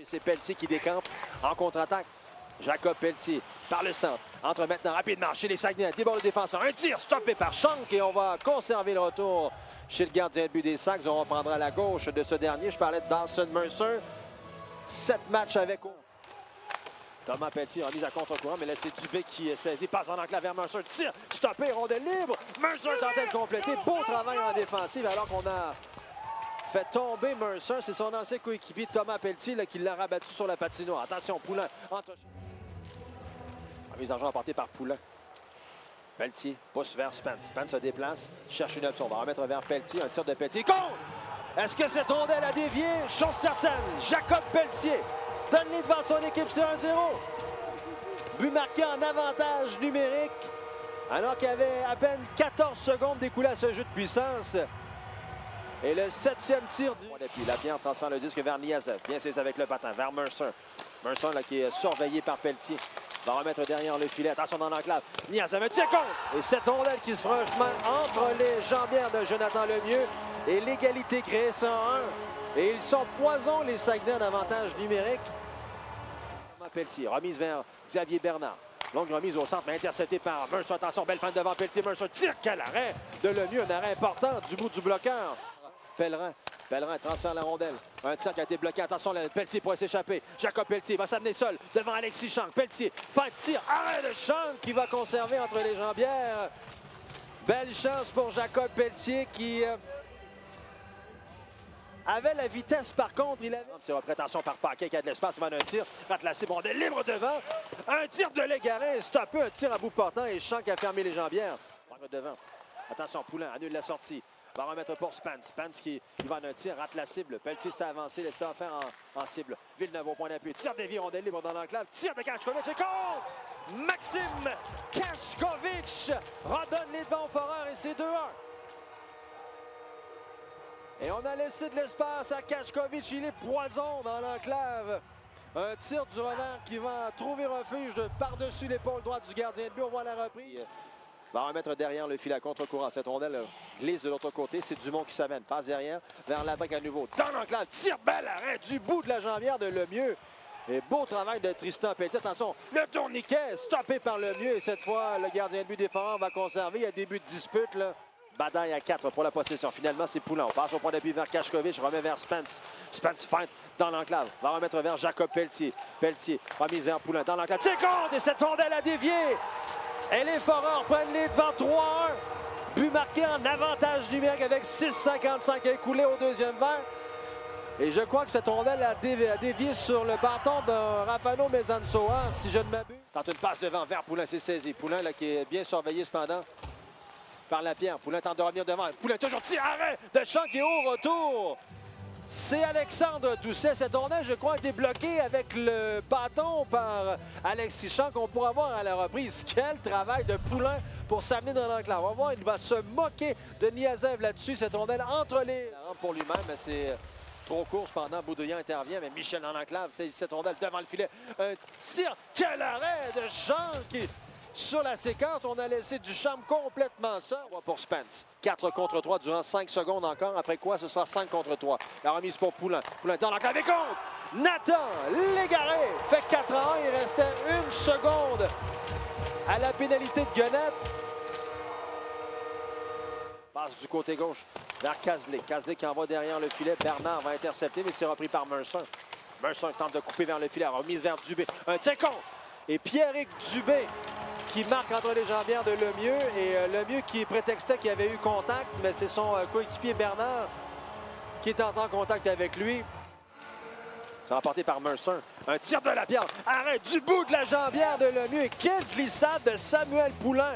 C'est Pelletier qui décampe en contre-attaque. Jacob Pelletier par le centre. Entre maintenant rapidement chez les Saguenay. Débord le défenseur. Un tir stoppé par Shank et on va conserver le retour chez le gardien de but des Sacs. On reprendra à la gauche de ce dernier. Je parlais de Dawson Mercer. 7 matchs avec Thomas Pelletier remise à contre-courant, mais là c'est Dubé qui est saisi. Passe en enclave vers Mercer. Tire stoppé, rondelle libre. Mercer tentait de compléter. Beau travail en défensive alors qu'on a fait tomber Mercer. C'est son ancien coéquipier Thomas Pelletier là, qui l'a rabattu sur la patinoire. Attention, Poulin entre... Mise en jeu emportée par Poulin. Pelletier pousse vers Spence. Spence se déplace, cherche une option. On va remettre vers Pelletier. Un tir de Pelletier. Contre! Est-ce que cette rondelle a dévié? Chose certaine. Jacob Pelletier donne-les devant son équipe, c'est 1-0. But marqué en avantage numérique. Alors qu'il y avait à peine 14 secondes d'écoulé à ce jeu de puissance. Et le 7e tir du... Lapierre transfère le disque vers Niazev. Bien saisi avec le patin vers Mercer. Mercer là, qui est surveillé par Pelletier. Va remettre derrière le filet. Attention dans l'enclave. Niazev, un tir contre. Et cette rondelle qui se fera un chemin entre les jambières de Jonathan Lemieux. Et l'égalité créée 101. Et ils sont poison, les Saguenay, en avantage numérique. Pelletier, remise vers Xavier Bernard. Longue remise au centre, mais interceptée par Mercer. Attention, belle fin devant Pelletier. Mercer tire, quel arrêt de Lemieux. Un arrêt important du bout du bloqueur. Pellerin transfère la rondelle. Un tir qui a été bloqué. Attention, Pelletier pourrait s'échapper. Jacob Pelletier va s'amener seul devant Alexis Shank. Pelletier, fin de tir. Arrêt de Shank qui va conserver entre les jambières. Belle chance pour Jacob Pelletier qui avait la vitesse par contre. Il avait... Attention par Paquet qui a de l'espace devant un tir. Rate la cible, rondelle libre devant. Un tir de Légaré. Stoppé, un tir à bout portant et Shank a fermé les jambières. Devant. Attention, Poulin annule la sortie. Va remettre pour Spence. Spence qui va en un tir, rate la cible. Pelletier s'est avancé, laisse ça faire en cible. Villeneuve au point d'appui. Tir dévié, rondelle libre dans l'enclave. Tir de Kachkovic et contre! Maxime Kachkovic redonne les devants aux Foreurs et c'est 2-1. Et on a laissé de l'espace à Kachkovic. Il est poison dans l'enclave. Un tir du revers qui va trouver refuge par-dessus l'épaule droite du gardien de but. On voit la reprise. Va remettre derrière le filet à contre-courant. Cette rondelle glisse de l'autre côté. C'est Dumont qui s'amène. Passe derrière vers la brique à nouveau. Dans l'enclave. Tire, bel arrêt du bout de la jambière de Lemieux. Et beau travail de Tristan Pelletier. Attention, le tourniquet stoppé par Lemieux. Et cette fois, le gardien de but des Foreurs va conserver. Il y a des buts de dispute. Là. Badaille à 4 pour la possession. Finalement, c'est Poulin. On passe au point d'appui vers Kachkovic. Remet vers Spence. Spence feinte dans l'enclave. Va remettre vers Jacob Pelletier. Pelletier remise vers Poulin dans l'enclave. C'est contre! Et cette rondelle a dévié. Et les Foreurs prennent les devant 3-1. But marqué en avantage numérique avec 6,55 écoulés au deuxième verre. Et je crois que cette rondelle a dévié sur le bâton de Rapano Mezansoa, si je ne m'abuse. Tente une passe devant vers Poulin, c'est saisi. Poulin là, qui est bien surveillé cependant par Lapierre. Poulin tente de revenir devant. Poulin toujours tir, arrêt de Shank qui est au retour. C'est Alexandre Doucet. Cette rondelle, je crois, a été bloquée avec le bâton par Alexis Shank. On pourra voir à la reprise quel travail de Poulin pour s'amener dans l'enclave. On va voir, il va se moquer de Niazev là-dessus. Cette rondelle entre les... Pour lui-même, mais c'est trop court. Cependant, Boudouillan intervient, mais Michel dans l'enclave. C'est cette rondelle devant le filet. Un tir. Quel arrêt de Shank! Sur la séquence, on a laissé du charme complètement seul pour Spence. 4 contre 3 durant 5 secondes encore, après quoi ce sera 5 contre 3. La remise pour Poulin. Poulin dans l'enclave et contre! Nathan Légaré fait 4-1. Il restait 1 seconde à la pénalité de Guenette. Passe du côté gauche vers Cazelet. Cazelet qui envoie derrière le filet. Bernard va intercepter, mais c'est repris par Mercer. Mercer tente de couper vers le filet. Remise vers Dubé. Un tir contre! Et Pierrick Dubé qui marque entre les jambières de Lemieux. Et Lemieux qui prétextait qu'il avait eu contact, mais c'est son coéquipier Bernard qui est entré en contact avec lui. C'est remporté par Mercer. Un tir de Lapierre. Arrêt du bout de la jambière de Lemieux. Et quelle glissade de Samuel Poulin.